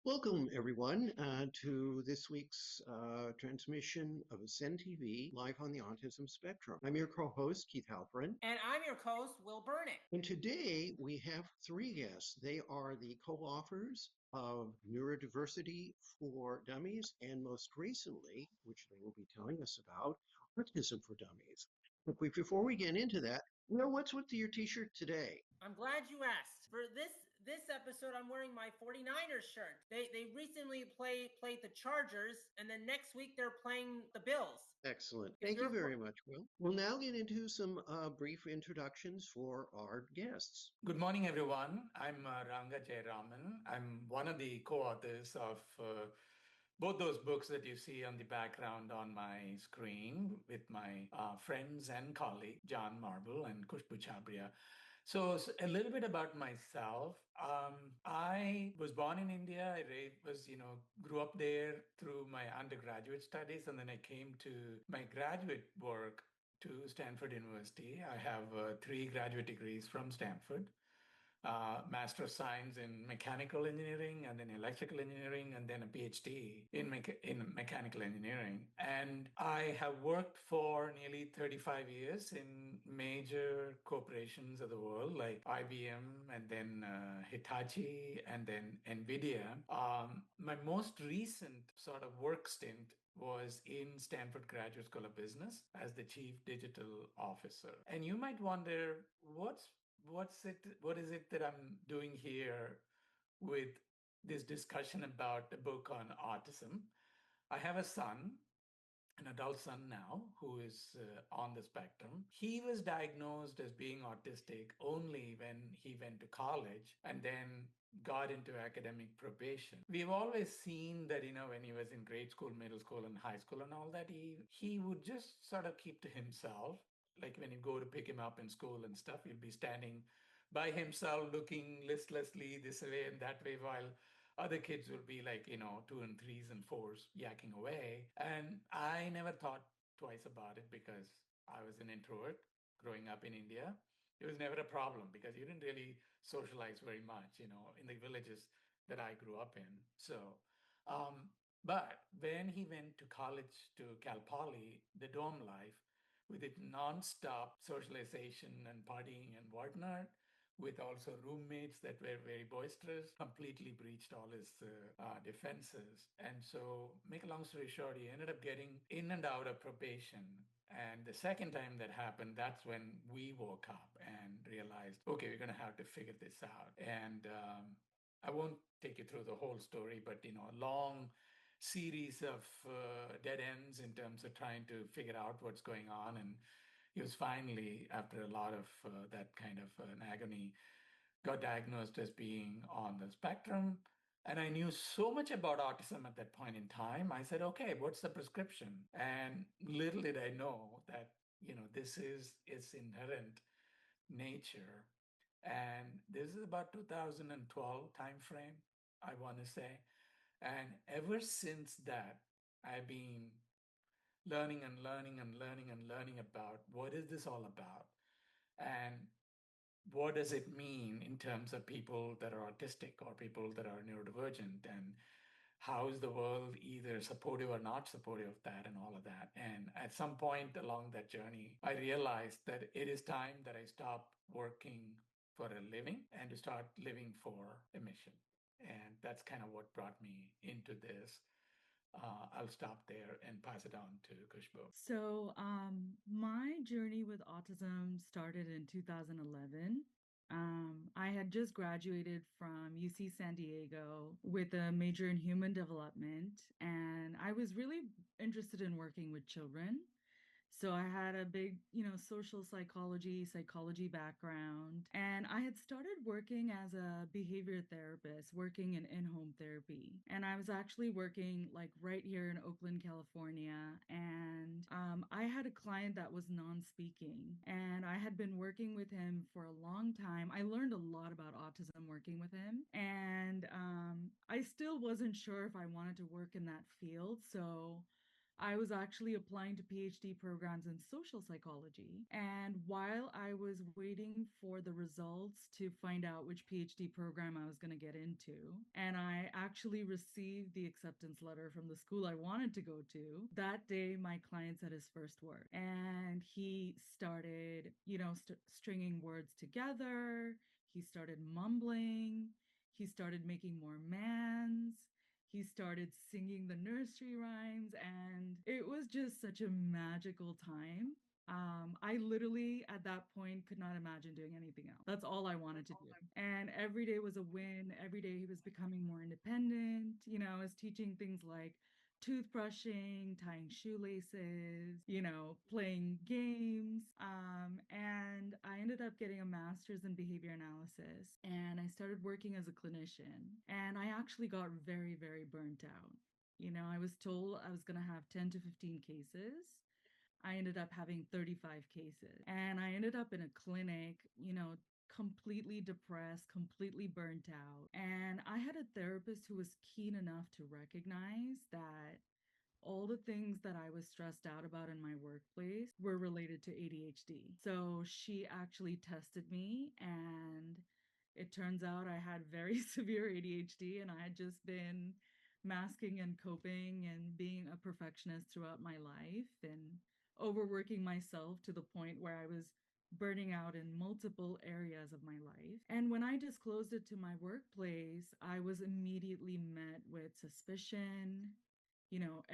Welcome, everyone, to this week's transmission of Ascend TV live on the autism spectrum. I'm your co host, Keith Halperin. And I'm your co-host, Will Burnick. And today we have three guests. They are the co authors of Neurodiversity for Dummies, and most recently, which they will be telling us about, Autism for Dummies. But before we get into that, what's with your t shirt today? I'm glad you asked. For this episode, I'm wearing my 49ers shirt. They recently played the Chargers, and then next week they're playing the Bills. Excellent. Thank you very much, Will. We'll now get into some brief introductions for our guests. Good morning, everyone. I'm Ranga Jayaraman. I'm one of the co-authors of both those books that you see on the background on my screen with my friends and colleague, John Marble and Khushboo Chabria. So a little bit about myself. I was born in India. Grew up there through my undergraduate studies, and then I came to my graduate work to Stanford University. I have 3 graduate degrees from Stanford. Master of Science in Mechanical Engineering, and then Electrical Engineering, and then a PhD in Mechanical Engineering. And I have worked for nearly 35 years in major corporations of the world, like IBM, and then Hitachi, and then NVIDIA. My most recent sort of work stint was in Stanford Graduate School of Business as the Chief Digital Officer. And you might wonder, what is it that I'm doing here with this discussion about a book on autism? I have a son, an adult son now, who is on the spectrum. He was diagnosed as being autistic only when he went to college and then got into academic probation. We've always seen that, when he was in grade school, middle school, and high school and all that, he would just sort of keep to himself. Like when you go to pick him up in school and stuff, he'll be standing by himself, looking listlessly this way and that way, while other kids will be like, 2 and 3s and 4s yakking away. And I never thought twice about it because I was an introvert growing up in India. It was never a problem because you didn't really socialize very much, in the villages that I grew up in. But when he went to college to Cal Poly, the dorm life, with its non-stop socialization and partying and whatnot, with also roommates that were very boisterous, completely breached all his defenses. And so, make a long story short, he ended up getting in and out of probation. And the second time that happened, that's when we woke up and realized, okay, we're going to have to figure this out. And I won't take you through the whole story, but, a long series of dead ends in terms of trying to figure out what's going on. And he was finally, after a lot of that kind of an agony, got diagnosed as being on the spectrum. And I knew so much about autism at that point in time. I said, okay, what's the prescription? And little did I know that, this is its inherent nature. And this is about 2012 timeframe, I want to say. And ever since that, I've been learning and learning and learning and learning about what is this all about, and what does it mean in terms of people that are autistic or people that are neurodivergent, and how is the world either supportive or not supportive of that and all of that. And at some point along that journey, I realized that it is time that I stop working for a living and to start living for a mission. And that's kind of what brought me into this. I'll stop there and pass it on to Khushboo. So, my journey with autism started in 2011. I had just graduated from UC San Diego with a major in human development, and I was really interested in working with children. So I had a big, social psychology background. And I had started working as a behavior therapist, working in in-home therapy. And I was actually working like right here in Oakland, California. And I had a client that was non-speaking, and I had been working with him for a long time. I learned a lot about autism working with him. And I still wasn't sure if I wanted to work in that field. So I was actually applying to PhD programs in social psychology. And while I was waiting for the results to find out which PhD program I was going to get into, and I actually received the acceptance letter from the school I wanted to go to, that day my client said his first word. And he started, stringing words together. He started mumbling. He started making more mans. He started singing the nursery rhymes, and it was just such a magical time. I literally at that point could not imagine doing anything else. That's all I wanted to do. And every day was a win. Every day he was becoming more independent. I was teaching things like toothbrushing, tying shoelaces, playing games. And I ended up getting a master's in behavior analysis, and I started working as a clinician. And I actually got very, very burnt out. I was told I was going to have 10 to 15 cases. I ended up having 35 cases. And I ended up in a clinic, completely depressed, completely burnt out. And I had a therapist who was keen enough to recognize that all the things that I was stressed out about in my workplace were related to ADHD. So she actually tested me, and it turns out I had very severe ADHD, and I had just been masking and coping and being a perfectionist throughout my life and overworking myself to the point where I was burning out in multiple areas of my life. And when I disclosed it to my workplace, I was immediately met with suspicion,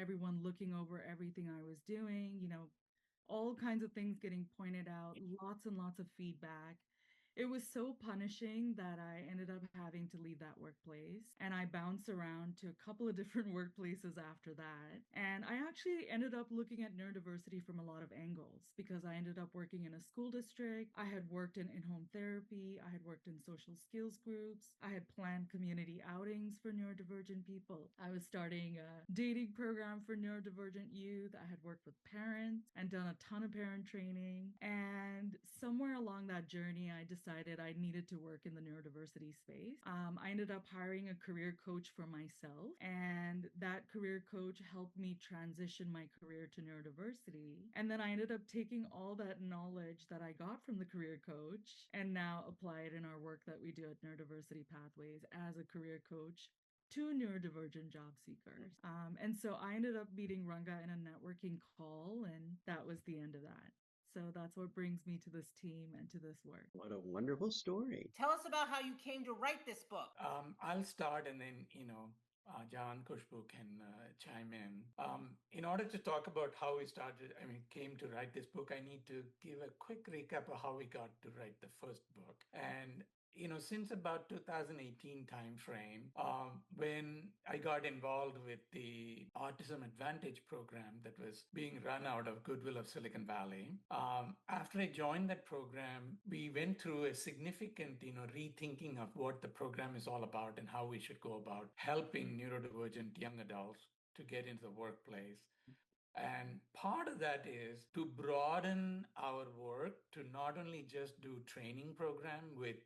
everyone looking over everything I was doing, all kinds of things getting pointed out, lots and lots of feedback. It was so punishing that I ended up having to leave that workplace. And I bounced around to a couple of different workplaces after that. And I actually ended up looking at neurodiversity from a lot of angles because I ended up working in a school district. I had worked in home therapy. I had worked in social skills groups. I had planned community outings for neurodivergent people. I was starting a dating program for neurodivergent youth. I had worked with parents and done a ton of parent training. And somewhere along that journey, I decided I needed to work in the neurodiversity space. I ended up hiring a career coach for myself, and that career coach helped me transition my career to neurodiversity. And then I ended up taking all that knowledge that I got from the career coach and now apply it in our work that we do at Neurodiversity Pathways as a career coach to neurodivergent job seekers. And so I ended up meeting Ranga in a networking call, and that was the end of that. So that's what brings me to this team and to this work. What a wonderful story. Tell us about how you came to write this book. I'll start, and then, John, Khushboo can chime in. In order to talk about how we started, came to write this book, I need to give a quick recap of how we got to write the first book. And since about 2018 timeframe, when I got involved with the Autism Advantage program that was being run out of Goodwill of Silicon Valley, after I joined that program, we went through a significant, rethinking of what the program is all about and how we should go about helping neurodivergent young adults to get into the workplace. And part of that is to broaden our work to not only just do training program with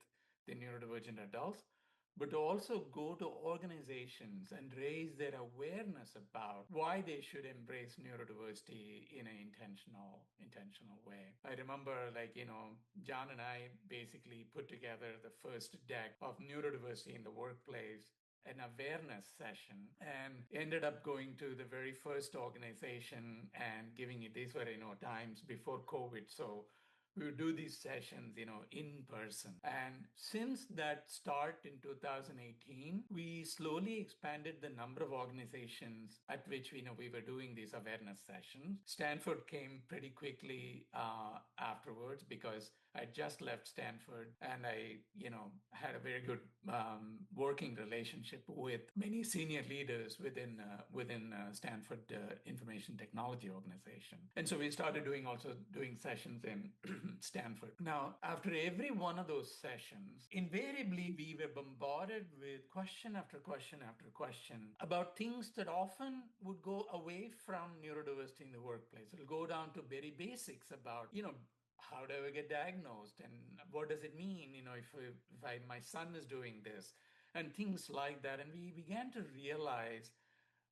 the neurodivergent adults, but also go to organizations and raise their awareness about why they should embrace neurodiversity in an intentional way. I remember, John and I basically put together the first deck of neurodiversity in the workplace, an awareness session, and ended up going to the very first organization and giving it. These were, times before COVID. So we would do these sessions, in person. And since that start in 2018, we slowly expanded the number of organizations at which we were doing these awareness sessions. Stanford came pretty quickly afterwards because I just left Stanford, and I, had a very good working relationship with many senior leaders within Stanford Information Technology Organization. And so we started doing sessions in Stanford. Now, after every one of those sessions, invariably we were bombarded with question after question after question about things that often would go away from neurodiversity in the workplace. It'll go down to very basics about, how do I get diagnosed, and what does it mean, if my son is doing this, and things like that. And we began to realize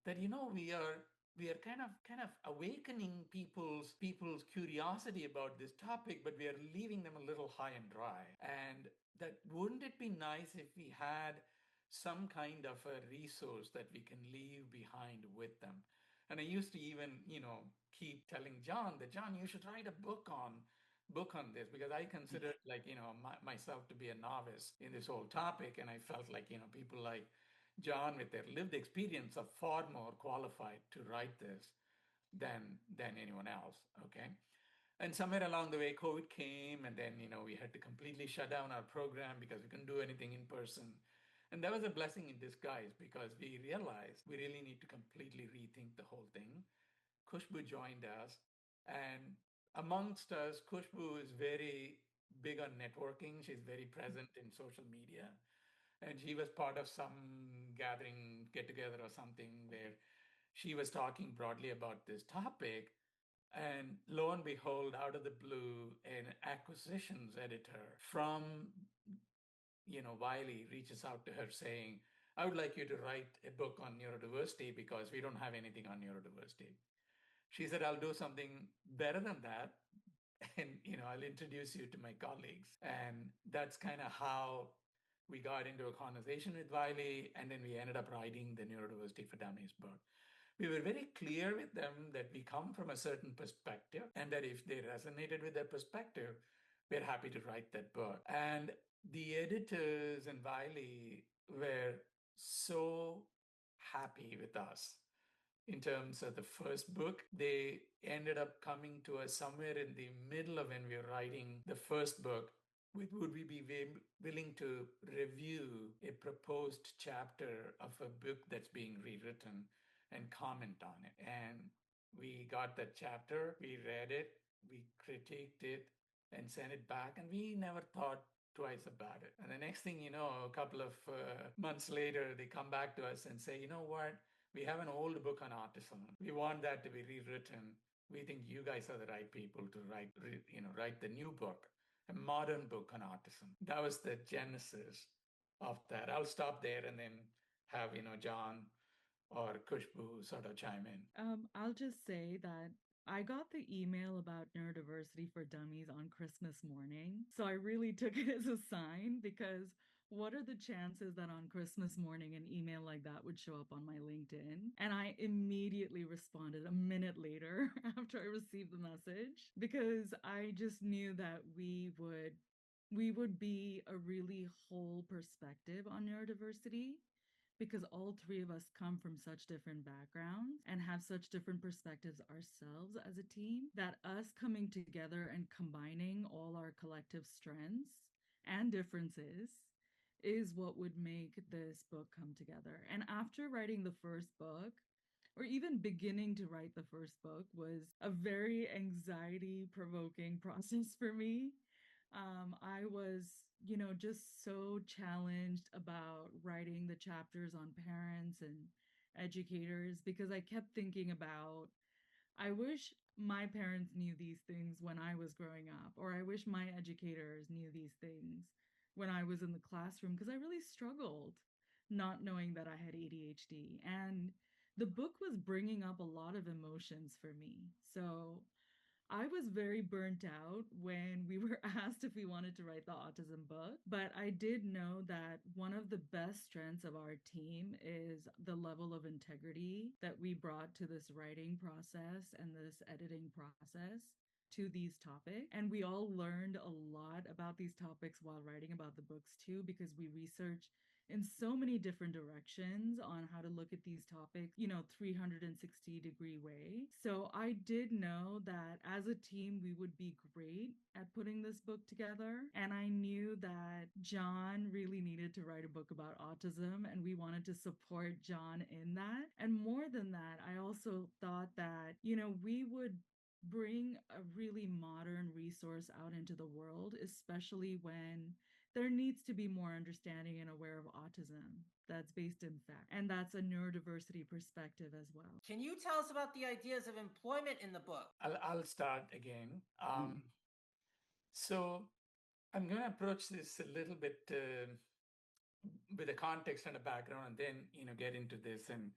that, we are we are kind of awakening people's curiosity about this topic, but we are leaving them a little high and dry. And that wouldn't it be nice if we had some kind of a resource that we can leave behind with them? And I used to even, keep telling John that, John, you should write a book on this, because I considered, like, myself to be a novice in this whole topic. And I felt like, people like John, with their lived experience, are far more qualified to write this than anyone else. Okay. And somewhere along the way, COVID came, and then, we had to completely shut down our program because we couldn't do anything in person. And that was a blessing in disguise, because we realized we really need to completely rethink the whole thing. Khushboo joined us, and amongst us, Khushboo is very big on networking. She's very present in social media, and she was part of some gathering, get together, or something where she was talking broadly about this topic. And lo and behold, out of the blue, an acquisitions editor from Wiley reaches out to her saying, I would like you to write a book on neurodiversity because we don't have anything on neurodiversity. She said, I'll do something better than that. And, I'll introduce you to my colleagues. And that's kind of how we got into a conversation with Wiley. And then we ended up writing the Neurodiversity for Dummies book. We were very clear with them that we come from a certain perspective, and that if they resonated with that perspective, we're happy to write that book. And the editors and Wiley were so happy with us in terms of the first book. They ended up coming to us somewhere in the middle of when we were writing the first book. Would we be willing to review a proposed chapter of a book that's being rewritten and comment on it? And we got that chapter, we read it, we critiqued it, and sent it back, and we never thought twice about it. And the next thing you know, a couple of months later, they come back to us and say, you know what? We have an old book on autism. We want that to be rewritten. We think you guys are the right people to write the new book, a modern book on autism. That was the genesis of that. I'll stop there and then have, John or Khushboo sort of chime in. I'll just say that I got the email about neurodiversity for dummies on Christmas morning. So I really took it as a sign, because what are the chances that on Christmas morning an email like that would show up on my LinkedIn? And I immediately responded a minute later after I received the message, because I just knew that we would be a really whole perspective on neurodiversity, because all three of us come from such different backgrounds and have such different perspectives ourselves as a team, that us coming together and combining all our collective strengths and differences is what would make this book come together. And after writing the first book, or even beginning to write the first book, was a very anxiety provoking process for me. I was, just so challenged about writing the chapters on parents and educators, because I kept thinking about, I wish my parents knew these things when I was growing up, or I wish my educators knew these things when I was in the classroom, because I really struggled not knowing that I had ADHD. And the book was bringing up a lot of emotions for me. So I was very burnt out when we were asked if we wanted to write the autism book, but I did know that one of the best strengths of our team is the level of integrity that we brought to this writing process and this editing process to these topics. And we all learned a lot about these topics while writing about the books too, because we researched in so many different directions on how to look at these topics, 360-degree way. So I did know that as a team, we would be great at putting this book together. And I knew that John really needed to write a book about autism, and we wanted to support John in that. And more than that, I also thought that, we would bring a really modern resource out into the world, especially when there needs to be more understanding and aware of autism that's based in fact. And that's a neurodiversity perspective as well. Can you tell us about the ideas of employment in the book? I'll start again. So I'm going to approach this a little bit with a context and a background, and then get into this. And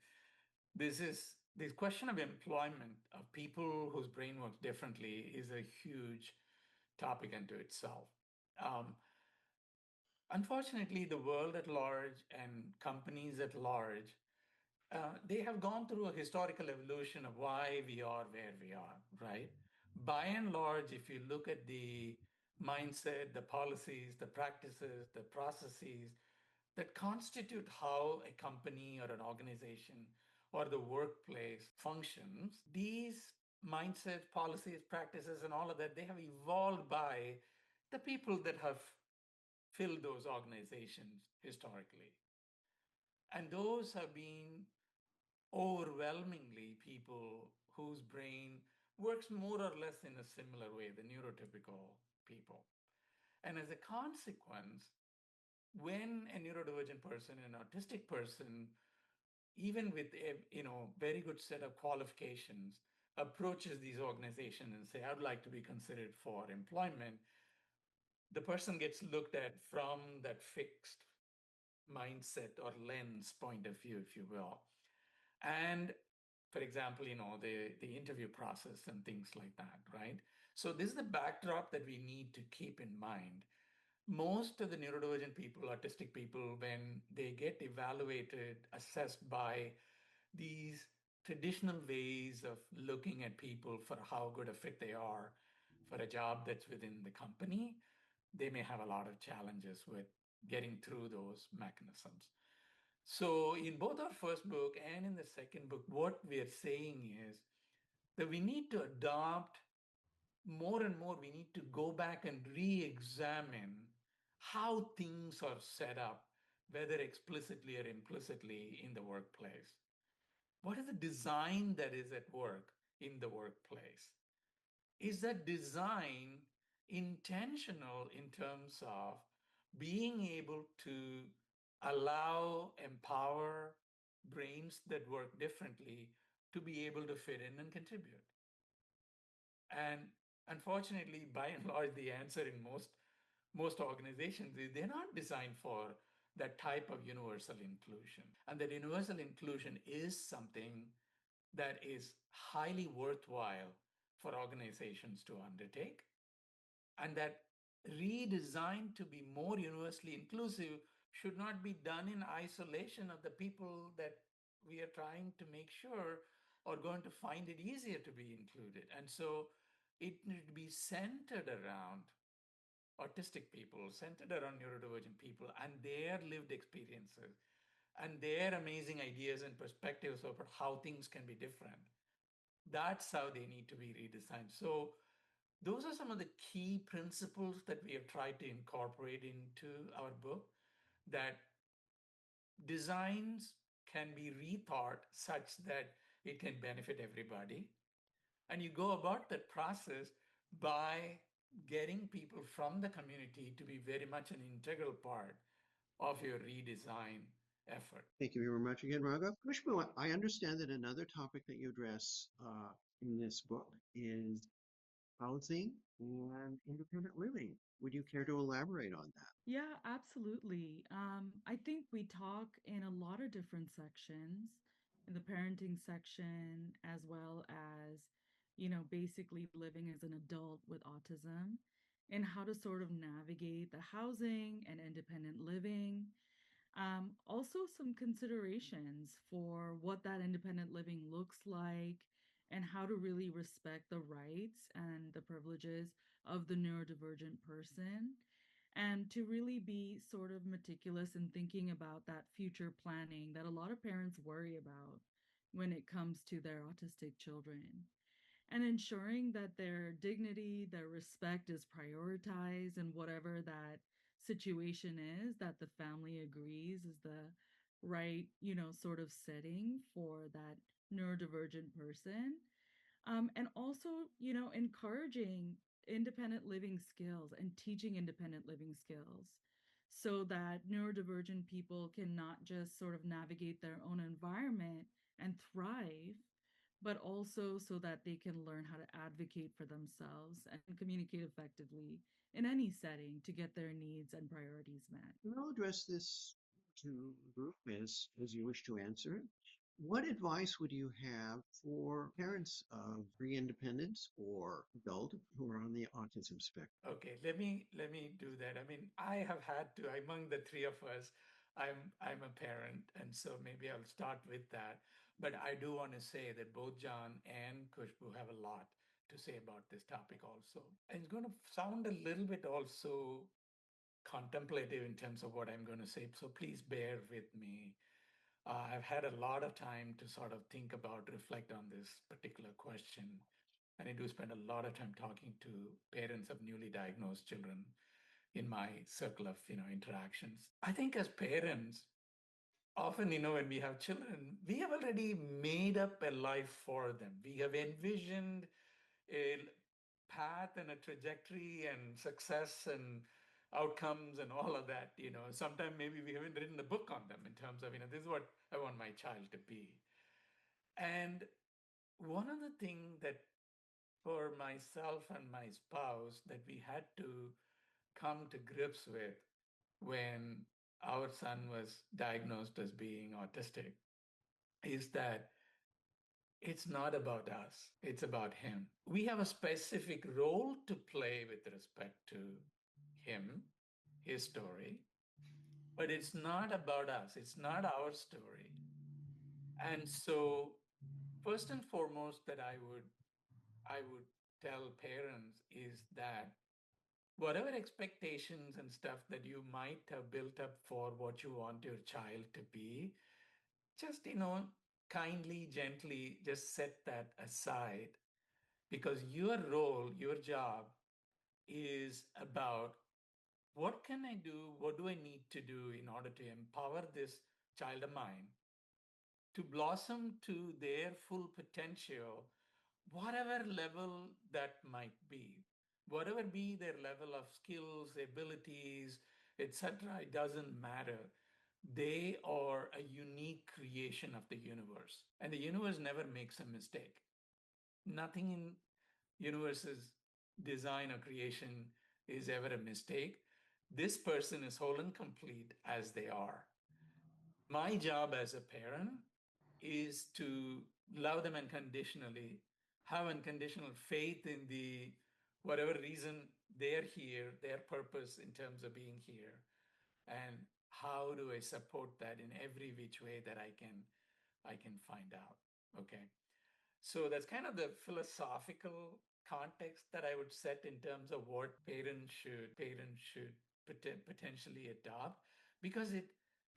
this is this question of employment of people whose brain works differently is a huge topic unto itself. Um, Unfortunately, the world at large and companies at large, they have gone through a historical evolution of why we are where we are, right? By and large, if you look at the mindset, the policies, the practices, the processes that constitute how a company or an organization or the workplace functions, these mindsets, policies, practices, and all of that, they have evolved by the people that have filled those organizations historically. And those have been overwhelmingly people whose brain works more or less in a similar way, the neurotypical people. And as a consequence, when a neurodivergent person, an autistic person, even with a very good set of qualifications, approaches these organizations and say, I'd like to be considered for employment, the person gets looked at from that fixed mindset or lens point of view, if you will. And for example, the interview process and things like that, right? So this is the backdrop that we need to keep in mind. Most of the neurodivergent people, autistic people, when they get evaluated, assessed by these traditional ways of looking at people for how good a fit they are for a job that's within the company, they may have a lot of challenges with getting through those mechanisms. So, in both our first book and in the second book, what we are saying is that we need to adopt more and more, we need to go back and re examine how things are set up, whether explicitly or implicitly in the workplace. What is the design that is at work in the workplace? Is that design intentional in terms of being able to allow, empower brains that work differently to be able to fit in and contribute? And unfortunately, by and large, the answer in most organizations is they're not designed for that type of universal inclusion. And that universal inclusion is something that is highly worthwhile for organizations to undertake, and that redesign to be more universally inclusive should not be done in isolation of the people that we are trying to make sure are going to find it easier to be included. And so it need to be centered around autistic people, centered around neurodivergent people and their lived experiences and their amazing ideas and perspectives over how things can be different. That's how they need to be redesigned. So those are some of the key principles that we have tried to incorporate into our book, that designs can be rethought such that it can benefit everybody. And you go about that process by getting people from the community to be very much an integral part of your redesign effort. Thank you very much again, Ranga. Khushboo, I understand that another topic that you address in this book is housing and independent living. Would you care to elaborate on that? Yeah, absolutely. I think we talk in a lot of different sections, in the parenting section, as well as, basically living as an adult with autism and how to sort of navigate the housing and independent living. Also, some considerations for what that independent living looks like and how to really respect the rights and the privileges of the neurodivergent person, and to really be sort of meticulous in thinking about that future planning that a lot of parents worry about when it comes to their autistic children, and ensuring that their dignity, their respect is prioritized in whatever that situation is that the family agrees is the right, sort of setting for that neurodivergent person. And also, encouraging independent living skills and teaching independent living skills so that neurodivergent people can not just sort of navigate their own environment and thrive, but also so that they can learn how to advocate for themselves and communicate effectively in any setting to get their needs and priorities met. And I'll address this to the group as you wish to answer it. What advice would you have for parents of free independence or adult who are on the autism spectrum? Okay, let me do that. I mean, I have had to among the three of us. I'm a parent, and so maybe I'll start with that. But I do want to say that both John and Khushboo have a lot to say about this topic also. And it's going to sound a little bit also contemplative in terms of what I'm going to say. So please bear with me. I've had a lot of time to sort of think about, reflect on this particular question. And I do spend a lot of time talking to parents of newly diagnosed children in my circle of, interactions. I think as parents, often, when we have children, we have already made up a life for them. We have envisioned a path and a trajectory and success and outcomes and all of that. Sometimes maybe we haven't written a book on them in terms of, this is what I want my child to be. And one of the things that for myself and my spouse that we had to come to grips with when our son was diagnosed as being autistic is that it's not about us, it's about him. We have a specific role to play with respect to him, his story, but it's not about us, it's not our story. And so, first and foremost, that I would tell parents is that whatever expectations and stuff that you might have built up for what you want your child to be, just, kindly, gently just set that aside because your role, your job is about what can I do? What do I need to do in order to empower this child of mine to blossom to their full potential, whatever level that might be, whatever be their level of skills, abilities, etc., it doesn't matter. They are a unique creation of the universe, and the universe never makes a mistake. Nothing in universe's design or creation is ever a mistake. This person is whole and complete as they are. My job as a parent is to love them unconditionally, have unconditional faith in the whatever reason they're here, their purpose in terms of being here, and how do I support that in every which way that I can find out. Okay. So that's kind of the philosophical context that I would set in terms of what parents should potentially adopt because it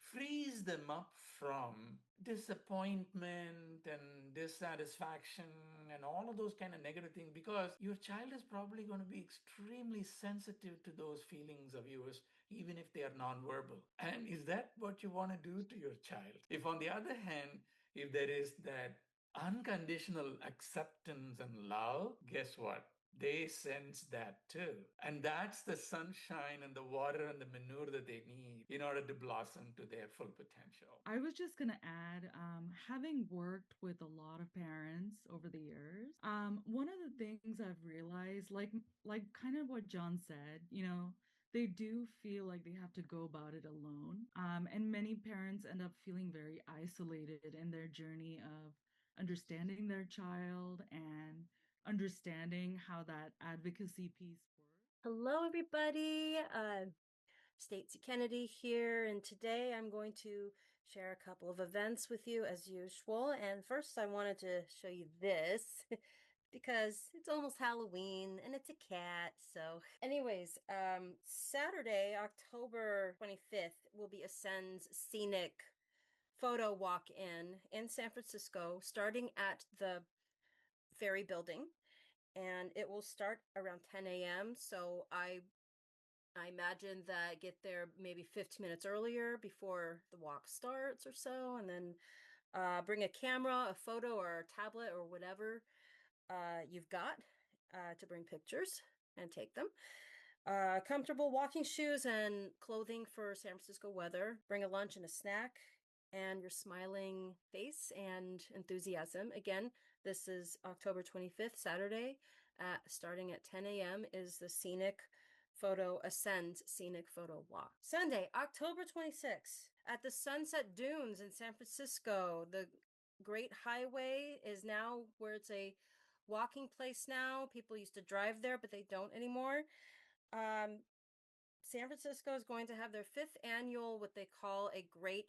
frees them up from disappointment and dissatisfaction and all of those kind of negative things because your child is probably going to be extremely sensitive to those feelings of yours even if they are nonverbal. And is that what you want to do to your child? If on the other hand, if there is that unconditional acceptance and love, guess what? They sense that too. And that's the sunshine and the water and the manure that they need in order to blossom to their full potential. I was just going to add, having worked with a lot of parents over the years, one of the things I've realized, like kind of what John said, they do feel like they have to go about it alone. And many parents end up feeling very isolated in their journey of understanding their child and understanding how that advocacy piece works. Hello, everybody. Stacey Kennedy here, and today I'm going to share a couple of events with you as usual. And first, I wanted to show you this because it's almost Halloween and it's a cat. So, anyways, Saturday, October 25th, will be Ascend's Scenic Photo Walk in San Francisco, starting at the Ferry Building, and it will start around 10 a.m. So I imagine that get there maybe 15 minutes earlier before the walk starts or so, and then bring a camera, a photo, or a tablet, or whatever you've got to bring pictures and take them. Comfortable walking shoes and clothing for San Francisco weather. Bring a lunch and a snack and your smiling face and enthusiasm. Again, this is October 25th, Saturday, starting at 10 a.m. is the Ascend Scenic Photo Walk. Sunday, October 26th, at the Sunset Dunes in San Francisco, the Great Highway is now where it's a walking place now. People used to drive there, but they don't anymore. San Francisco is going to have their 5th annual, what they call a Great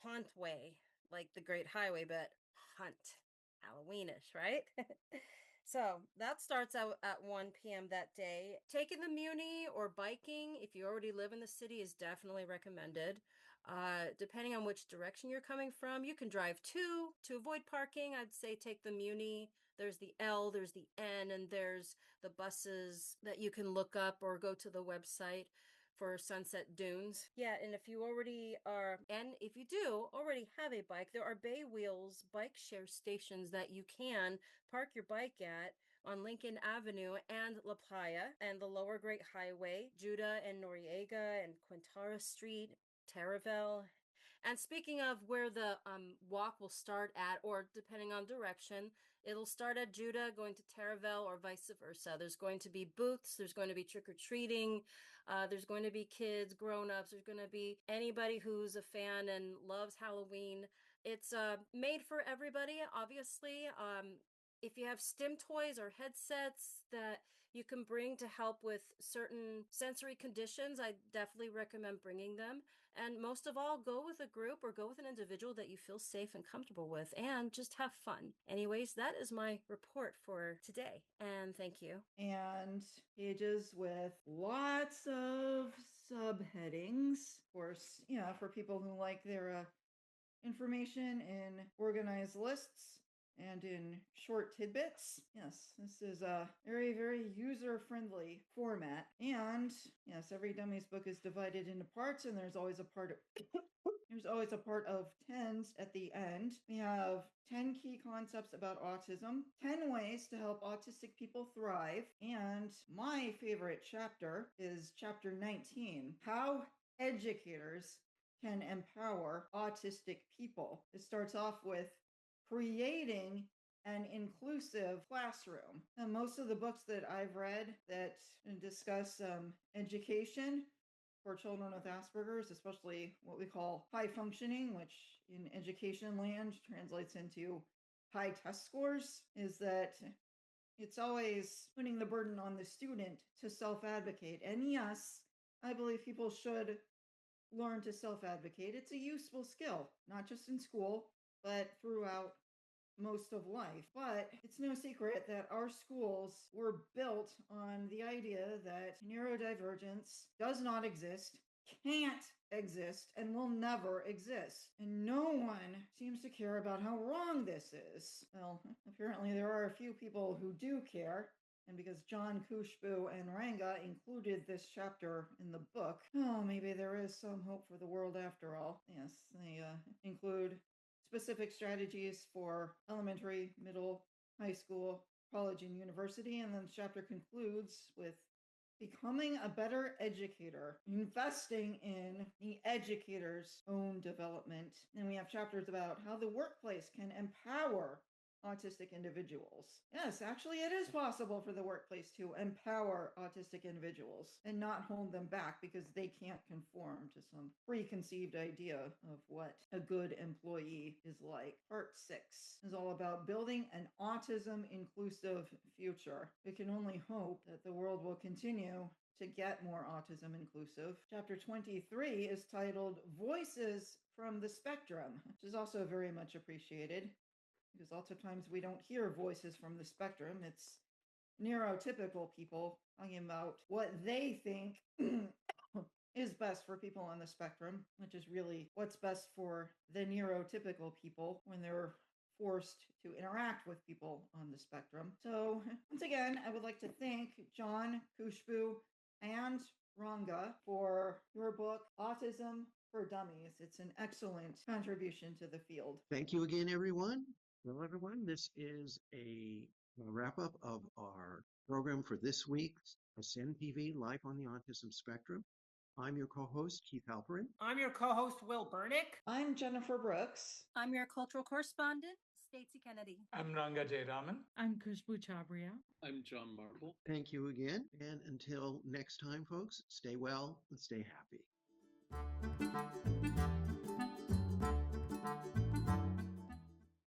Haunt Way, like the Great Highway, but hunt. Halloweenish, right? So that starts out at 1 p.m. that day. Taking the Muni or biking, if you already live in the city, is definitely recommended. Depending on which direction you're coming from, you can drive to avoid parking. I'd say take the Muni. There's the L, there's the N, and there's the buses that you can look up or go to the website for Sunset Dunes. Yeah, and if you do already have a bike, there are Bay Wheels bike share stations that you can park your bike at on Lincoln Avenue and La Playa and the Lower Great Highway, Judah and Noriega and Quintara Street, Taravel. And speaking of where the walk will start at, or depending on direction, it'll start at Judah going to Taravel or vice versa. There's going to be booths, there's going to be trick-or-treating, there's going to be kids, grown-ups, there's going to be anybody who's a fan and loves Halloween. It's made for everybody, obviously. If you have stim toys or headsets that you can bring to help with certain sensory conditions, I definitely recommend bringing them. And most of all, go with a group or go with an individual that you feel safe and comfortable with and just have fun. Anyways, that is my report for today. And thank you. And pages with lots of subheadings. Of course, for people who like their information in organized lists and in short tidbits. Yes, this is a very, very user-friendly format. And yes, every Dummies book is divided into parts, and there's always a part of tens at the end. We have 10 key concepts about autism, 10 ways to help autistic people thrive, and my favorite chapter is chapter 19, how educators can empower autistic people. It starts off with creating an inclusive classroom. And most of the books that I've read that discuss education for children with Asperger's, especially what we call high functioning, which in education land translates into high test scores, is that it's always putting the burden on the student to self-advocate. And yes, I believe people should learn to self-advocate. It's a useful skill, not just in school, but throughout most of life. But it's no secret that our schools were built on the idea that neurodivergence does not exist, can't exist, and will never exist. And no one seems to care about how wrong this is. Well, apparently there are a few people who do care. And because John, Khushboo, and Ranga included this chapter in the book, maybe there is some hope for the world after all. Yes, they include specific strategies for elementary, middle, high school, college, and university. And then the chapter concludes with becoming a better educator, investing in the educator's own development. And we have chapters about how the workplace can empower autistic individuals. Yes, actually, it is possible for the workplace to empower autistic individuals and not hold them back because they can't conform to some preconceived idea of what a good employee is like. Part 6 is all about building an autism-inclusive future. We can only hope that the world will continue to get more autism inclusive. Chapter 23 is titled Voices from the Spectrum, which is also very much appreciated, because lots of times we don't hear voices from the spectrum. It's neurotypical people talking about what they think is best for people on the spectrum, which is really what's best for the neurotypical people when they're forced to interact with people on the spectrum. So once again, I would like to thank John, Khushboo, and Ranga for your book, Autism for Dummies. It's an excellent contribution to the field. Thank you again, everyone. Well, everyone, this is a wrap-up of our program for this week's AASCENDTV Life on the Autism Spectrum. I'm your co-host, Keith Halperin. I'm your co-host, Will Burnick. I'm Jennifer Brooks. I'm your cultural correspondent, Stacey Kennedy. I'm Ranga Jayaraman. I'm Khushboo Chabria. I'm John Marple. Thank you again. And until next time, folks, stay well and stay happy.